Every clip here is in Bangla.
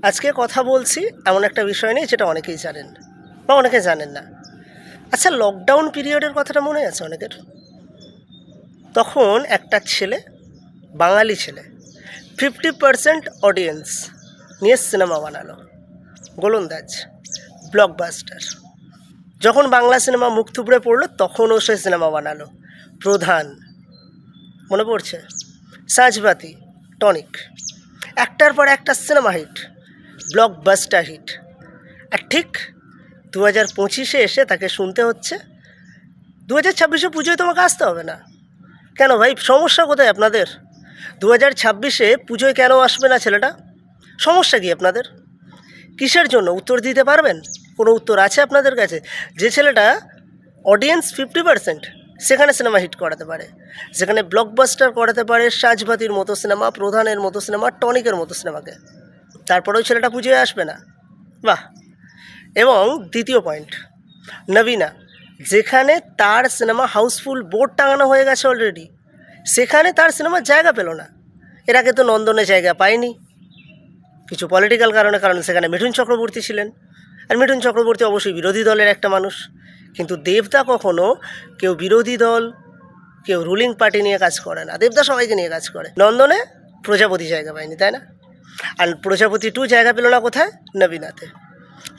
আজকে কথা বলছি এমন একটা বিষয় নিয়ে যেটা অনেকেই জানেন বা অনেকে জানেন না। আচ্ছা, লকডাউন পিরিয়ডের কথাটা মনে আছে অনেকের? তখন একটা ছেলে, বাঙালি ছেলে, 50% অডিয়েন্স নিয়ে সিনেমা বানালো, গোলন্দাজ, ব্লকবাস্টার। যখন বাংলা সিনেমা মুখ থুবড়ে পড়লো তখনও সে সিনেমা বানালো। প্রধান, মনে পড়ছে? সাঁঝবাতি, টনিক, একটার পর একটা সিনেমা হিট, ব্লকবাস্টার হিট। আর ঠিক 2025-এ এসে তাকে শুনতে হচ্ছে 2026-এ পুজোয় তোমাকে আসতে হবে না। কেন ভাই, সমস্যা কোথায় আপনাদের? 2026-এ পুজোয় কেন আসবে না ছেলেটা? সমস্যা কি আপনাদের? কিসের জন্য উত্তর দিতে পারবেন? কোনো উত্তর আছে আপনাদের কাছে? যে ছেলেটা অডিয়েন্স 50%, সেখানে সিনেমা হিট করাতে পারে, যেখানে ব্লকবাস্টার করাতে পারে সাঁঝবাতির মতো সিনেমা, প্রধানের মতো সিনেমা, টনিকের মতো সিনেমাকে, তারপরেও ছেলেটা পুজোয় আসবে না? বাহ। এবং দ্বিতীয় পয়েন্ট, নবীনা, যেখানে তার সিনেমা হাউসফুল বোর্ড টাঙানো হয়ে গেছে অলরেডি, সেখানে তার সিনেমার জায়গা পেল না। এর আগে তো নন্দনে জায়গা পায়নি কিছু পলিটিক্যাল কারণে, কারণ সেখানে মিঠুন চক্রবর্তী ছিলেন, আর মিঠুন চক্রবর্তী অবশ্যই বিরোধী দলের একটা মানুষ। কিন্তু দেবদা কখনো কেউ বিরোধী দল, কেউ রুলিং পার্টি নিয়ে কাজ করে না, দেবদা সবাইকে নিয়ে কাজ করে। নন্দনে প্রজাপতি জায়গা পায়নি, তাই না? আর প্রজাপতি 2 জায়গা পেল না কোথায়? নবীনাতে,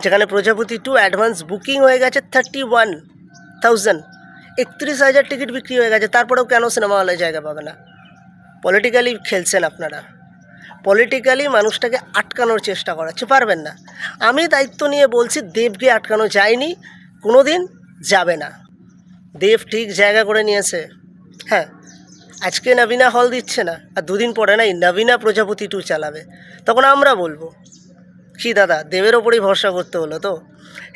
যেখানে প্রজাপতি 2 অ্যাডভান্স বুকিং হয়ে গেছে 31,000, 31,000 টিকিট বিক্রি হয়ে গেছে, তারপরেও কেন সিনেমা হলে জায়গা পাবে না? পলিটিক্যালি খেলছেন আপনারা, পলিটিক্যালি মানুষটাকে আটকানোর চেষ্টা করাচ্ছে, পারবেন না। আমি দায়িত্ব নিয়ে বলছি, দেবকে আটকানো যায়নি, কোনো দিন যাবে না। দেব ঠিক জায়গা করে নিয়েছে। হ্যাঁ, আজকে নবীনা হল দিচ্ছে না, আর দুদিন পরে নাই নবীনা প্রজাপতি 2 চালাবে, তখন আমরা বলবো কি দাদা, দেবের ওপরেই ভরসা করতে হলো তো?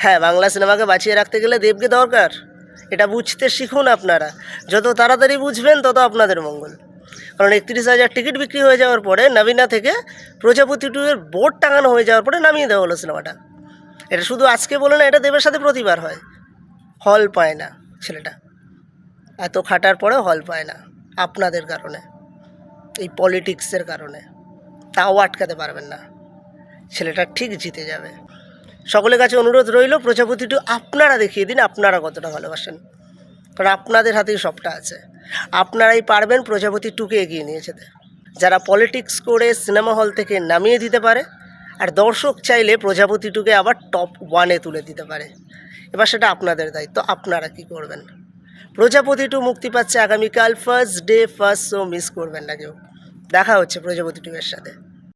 হ্যাঁ, বাংলা সিনেমাকে বাঁচিয়ে রাখতে গেলে দেবকে দরকার, এটা বুঝতে শিখুন আপনারা। যত তাড়াতাড়ি বুঝবেন তত আপনাদের মঙ্গল। কারণ 31,000 টিকিট বিক্রি হয়ে যাওয়ার পরে, নবীনা থেকে প্রজাপতি 2 এর বোর্ড টাঙানো হয়ে যাওয়ার পরে নামিয়ে দেওয়া হলো সিনেমাটা। এটা শুধু আজকে বলে না, এটা দেবের সাথে প্রতিবার হয়। হল পায় না ছেলেটা, এত খাটার পরেও হল পায় না, আপনাদের কারণে, এই পলিটিক্সের কারণে। তাও আটকাতে পারবেন না, ছেলেটা ঠিক জিতে যাবে। সকলের কাছে অনুরোধ রইল, প্রজাপতি 2 আপনারা দেখিয়ে দিন আপনারা কতটা ভালোবাসেন, কারণ আপনাদের হাতেই সবটা আছে। আপনারাই পারবেন প্রজাপতি 2-কে এগিয়ে নিয়ে যেতে। যারা পলিটিক্স করে সিনেমা হল থেকে নামিয়ে দিতে পারে, আর দর্শক চাইলে প্রজাপতি 2-কে আবার টপ 1-এ তুলে দিতে পারে। এবার সেটা আপনাদের দায়িত্ব, আপনারা কি করবেন। প্রজাপতি 2 মুক্তি পাচ্ছে আগামীকাল, first day first show, miss করবেন না কেউ। দেখা হচ্ছে প্রজাপতি 2 এর সাথে।